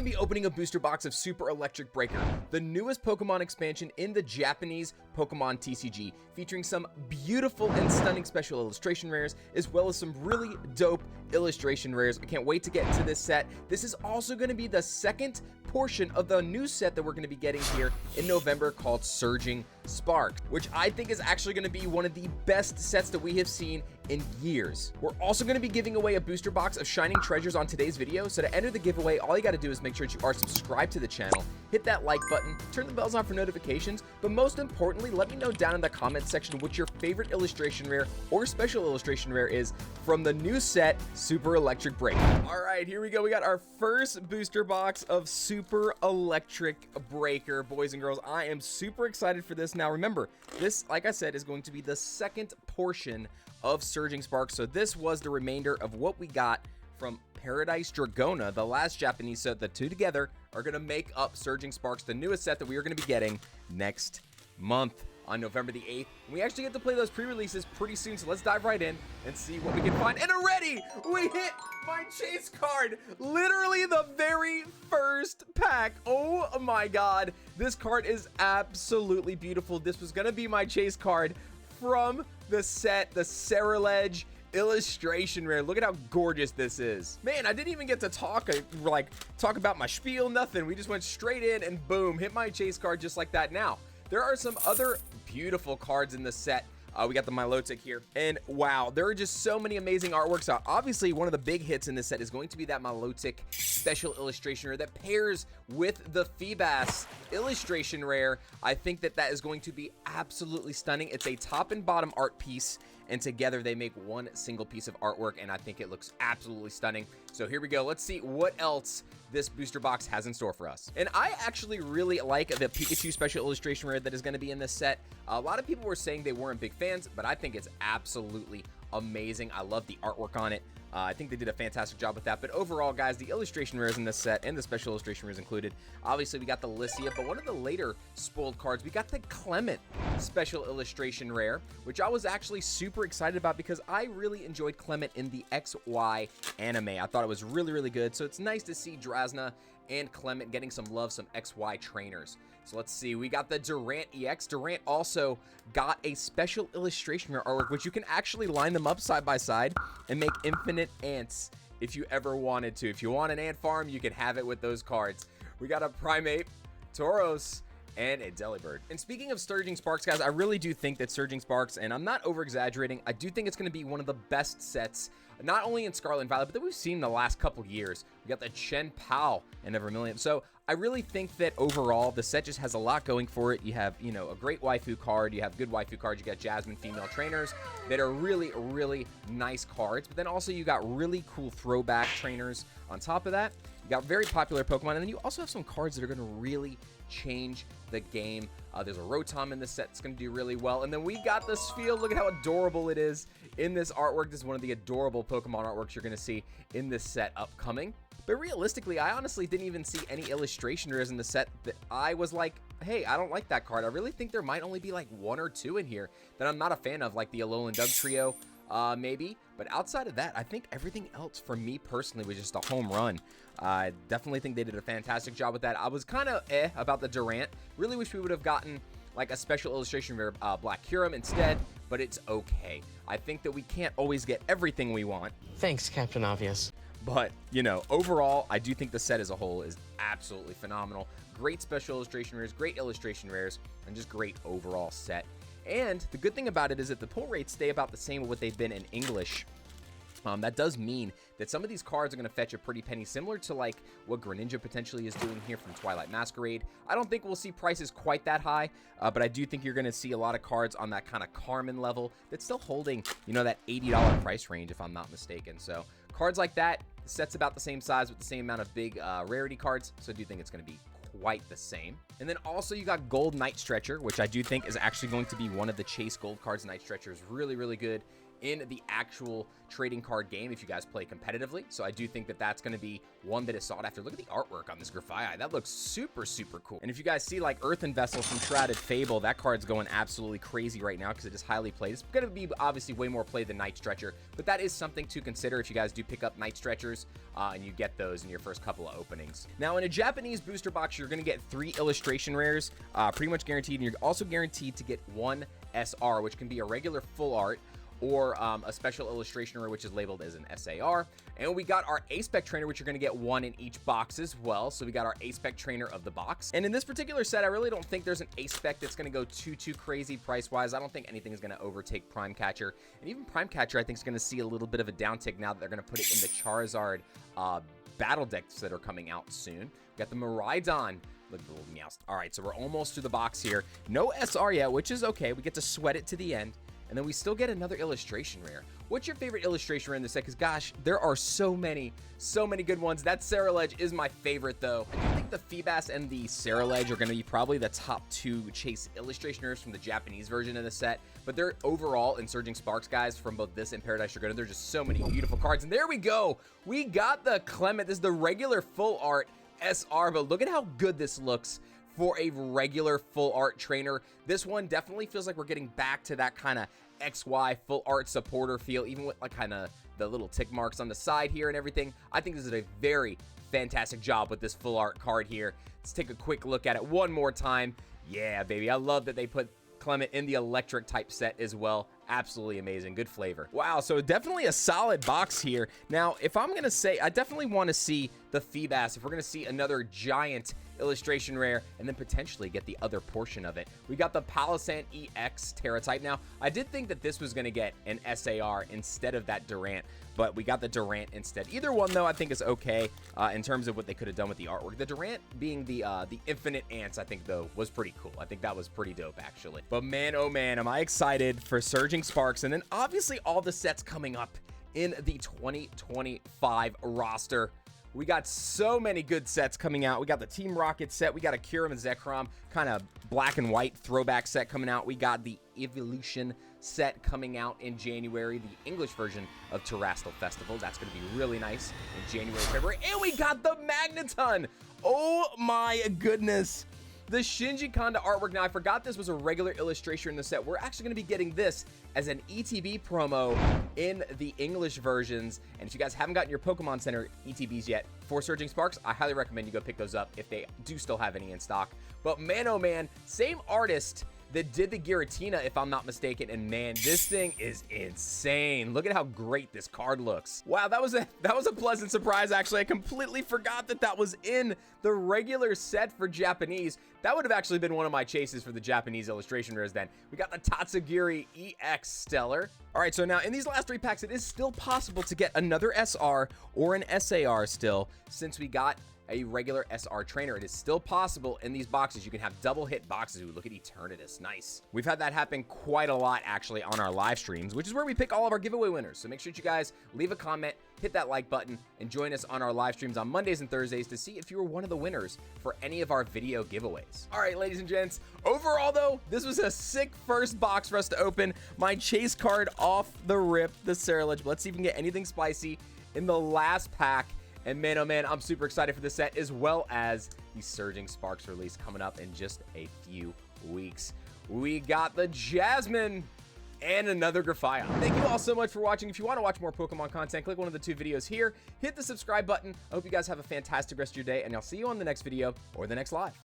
to be opening a booster box of Super Electric Breaker, the newest Pokemon expansion in the Japanese Pokemon TCG, featuring some beautiful and stunning special illustration rares, as well as some really dope illustration rares. I can't wait to get into this set. This is also going to be the second portion of the new set that we're going to be getting here in November called Surging Sparks, which I think is actually going to be one of the best sets that we have seen in years. We're also going to be giving away a booster box of Shining Treasures on today's video, so to enter the giveaway, all you got to do is make sure that you are subscribed to the channel, hit that like button, turn the bells on for notifications, but most importantly, let me know down in the comments section what your favorite illustration rare or special illustration rare is from the new set, Super Electric Breaker. All right, here we go. We got our first booster box of Super Electric Breaker. Boys and girls, I am super excited for this. Now, remember, this, like I said, is going to be the second portion of Surging Sparks, so this was the remainder of what we got from Paradise Dragona, the last Japanese set. The two together are going to make up Surging Sparks, the newest set that we are going to be getting next month on November the 8th. We actually get to play those pre-releases pretty soon, so let's dive right in and see what we can find. And already, we hit my chase card, literally the very first pack. Oh my god, this card is absolutely beautiful. This was going to be my chase card from the set, the Ceruledge illustration rare. Look at how gorgeous this is. Man, I didn't even get to talk about my spiel, nothing. We just went straight in and boom, hit my chase card just like that. Now, there are some other beautiful cards in the set. We got the Milotic here, and wow, there are just so many amazing artworks. Obviously, one of the big hits in this set is going to be that Milotic special illustration rare that pairs with the Feebas illustration rare. I think that that is going to be absolutely stunning. It's a top and bottom art piece, and together they make one single piece of artwork, and I think it looks absolutely stunning. So here we go. Let's see what else this booster box has in store for us. And I actually really like the Pikachu special illustration rare that is going to be in this set. A lot of people were saying they weren't big fans, but I think it's absolutely amazing. I love the artwork on it. I think they did a fantastic job with that. But overall, guys, the illustration rares in this set and the special illustration rares included. Obviously, we got the Lycia, but one of the later spoiled cards, we got the Clement special illustration rare, which I was actually super excited about because I really enjoyed Clement in the XY anime. I thought it was really, really good. So it's nice to see Drasna and Clement getting some love, some XY trainers. So let's see, we got the Durant EX. Durant also got a special illustration rare artwork, which you can actually line them up side by side and make infinite ants if you ever wanted to. If you want an ant farm, you can have it with those cards. We got a Primate, Tauros, and a Delibird. And speaking of Surging Sparks, guys, I really do think that Surging Sparks, and I'm not over-exaggerating, I do think it's going to be one of the best sets, not only in Scarlet and Violet, but that we've seen in the last couple years. We got the Chen Pao and Evermillion. So I really think that overall, the set just has a lot going for it. You have, you know, a great waifu card. You have good waifu cards. You got Jasmine female trainers that are really, really nice cards. But then also you got really cool throwback trainers on top of that. You got very popular Pokemon. And then you also have some cards that are going to really change the game. There's a Rotom in this set that's going to do really well. And then we got the Spheal. Look at how adorable it is in this artwork. This is one of the adorable Pokemon artworks you're going to see in this set upcoming. But realistically, I honestly didn't even see any illustration rares in the set that I was like, hey, I don't like that card. I really think there might only be like one or two in here that I'm not a fan of, like the Alolan Doug trio, maybe. But outside of that, I think everything else for me personally was just a home run. I definitely think they did a fantastic job with that. I was kind of about the Durant. Really wish we would have gotten like a special illustration rare Black Curum instead, but it's okay. I think that we can't always get everything we want. Thanks, Captain Obvious. But, you know, overall, I do think the set as a whole is absolutely phenomenal. Great special illustration rares, great illustration rares, and just great overall set. And the good thing about it is that the pull rates stay about the same with what they've been in English. That does mean that some of these cards are going to fetch a pretty penny, similar to like what Greninja potentially is doing here from Twilight Masquerade. I don't think we'll see prices quite that high, but I do think you're going to see a lot of cards on that kind of Carmen level that's still holding, you know, that $80 price range, if I'm not mistaken. So cards like that, the set's about the same size with the same amount of big rarity cards, so I do think it's going to be quite the same. And then also you got Gold Night Stretcher, which I do think is actually going to be one of the Chase Gold cards. Night Stretcher is really, really good in the actual trading card game if you guys play competitively. So I do think that that's going to be one that is sought after. Look at the artwork on this Grafaiai. That looks super, super cool. And if you guys see like Earthen Vessel from Shrouded Fable, that card's going absolutely crazy right now because it is highly played. It's going to be obviously way more played than Night Stretcher, but that is something to consider if you guys do pick up Night Stretchers and you get those in your first couple of openings. Now, in a Japanese booster box, you're going to get 3 illustration rares, pretty much guaranteed, and you're also guaranteed to get 1 SR, which can be a regular full art, or a special illustration rare, which is labeled as an SAR. And we got our A-Spec trainer, which you're going to get 1 in each box as well. So we got our A-Spec trainer of the box. And in this particular set, I really don't think there's an A-Spec that's going to go too crazy price-wise. I don't think anything is going to overtake Prime Catcher. And even Prime Catcher, I think, is going to see a little bit of a downtick now that they're going to put it in the Charizard battle decks that are coming out soon. We got the Miraidon. Look at the little meows. All right, so we're almost through the box here. No SR yet, which is okay. We get to sweat it to the end. And then we still get another illustration rare. What's your favorite illustration rare in this set? Because gosh, there are so many good ones. That Ceruledge is my favorite though. I do think the Feebas and the Ceruledge are going to be probably the top 2 chase illustration rares from the Japanese version of the set. But they're overall in Surging Sparks, guys, from both this and Paradise Dragoon. There's just so many beautiful cards. And there we go. We got the Clement. This is the regular full art SR, but look at how good this looks for a regular full art trainer. This one definitely feels like we're getting back to that kind of XY full art supporter feel, even with like kind of the little tick marks on the side here and everything. I think this is a very fantastic job with this full art card here. Let's take a quick look at it one more time. Yeah, baby. I love that they put Clement in the electric type set as well. Absolutely amazing. Good flavor. Wow, so definitely a solid box here. Now, if I'm going to say, I definitely want to see the Feebas, if we're going to see another giant illustration rare, and then potentially get the other portion of it. We got the Palossand EX Terra type. Now, I did think that this was going to get an SAR instead of that Durant, but we got the Durant instead. Either one, though, I think is okay in terms of what they could have done with the artwork. The Durant being the Infinite Ants, I think, though, was pretty cool. I think that was pretty dope, actually. But man, oh man, am I excited for Surging Sparks, and then obviously all the sets coming up in the 2025 roster. We got so many good sets coming out. We got the Team Rocket set. We got a Kyurem and Zekrom kind of black and white throwback set coming out. We got the Evolution set coming out in January, the English version of Terrastal Festival. That's going to be really nice in January, February. And we got the Magneton. Oh my goodness. The Shinji Kanda artwork. Now, I forgot this was a regular illustration in the set. We're actually going to be getting this as an ETB promo in the English versions. And if you guys haven't gotten your Pokemon Center ETBs yet for Surging Sparks, I highly recommend you go pick those up if they do still have any in stock. But man, oh man, same artist that did the Giratina, if I'm not mistaken, and man, this thing is insane. Look at how great this card looks. Wow, that was a pleasant surprise, actually. I completely forgot that that was in the regular set for Japanese. That would have actually been one of my chases for the Japanese illustration rares then. We got the Tatsugiri EX Stellar. All right, so now in these last 3 packs, it is still possible to get another SR or an SAR still, since we got a regular SR trainer. It is still possible in these boxes. You can have double hit boxes. Ooh, look at Eternatus. Nice. We've had that happen quite a lot, actually, on our live streams, which is where we pick all of our giveaway winners. So make sure that you guys leave a comment, hit that like button, and join us on our live streams on Mondays and Thursdays to see if you were one of the winners for any of our video giveaways. All right, ladies and gents, overall, though, this was a sick first box for us to open. My chase card off the rip, the Ceruledge. Let's see if we can get anything spicy in the last pack. And man, oh man, I'm super excited for this set, as well as the Surging Sparks release coming up in just a few weeks. We got the Jasmine and another Grafaiai. Thank you all so much for watching. If you want to watch more Pokemon content, click one of the 2 videos here. Hit the subscribe button. I hope you guys have a fantastic rest of your day, and I'll see you on the next video or the next live.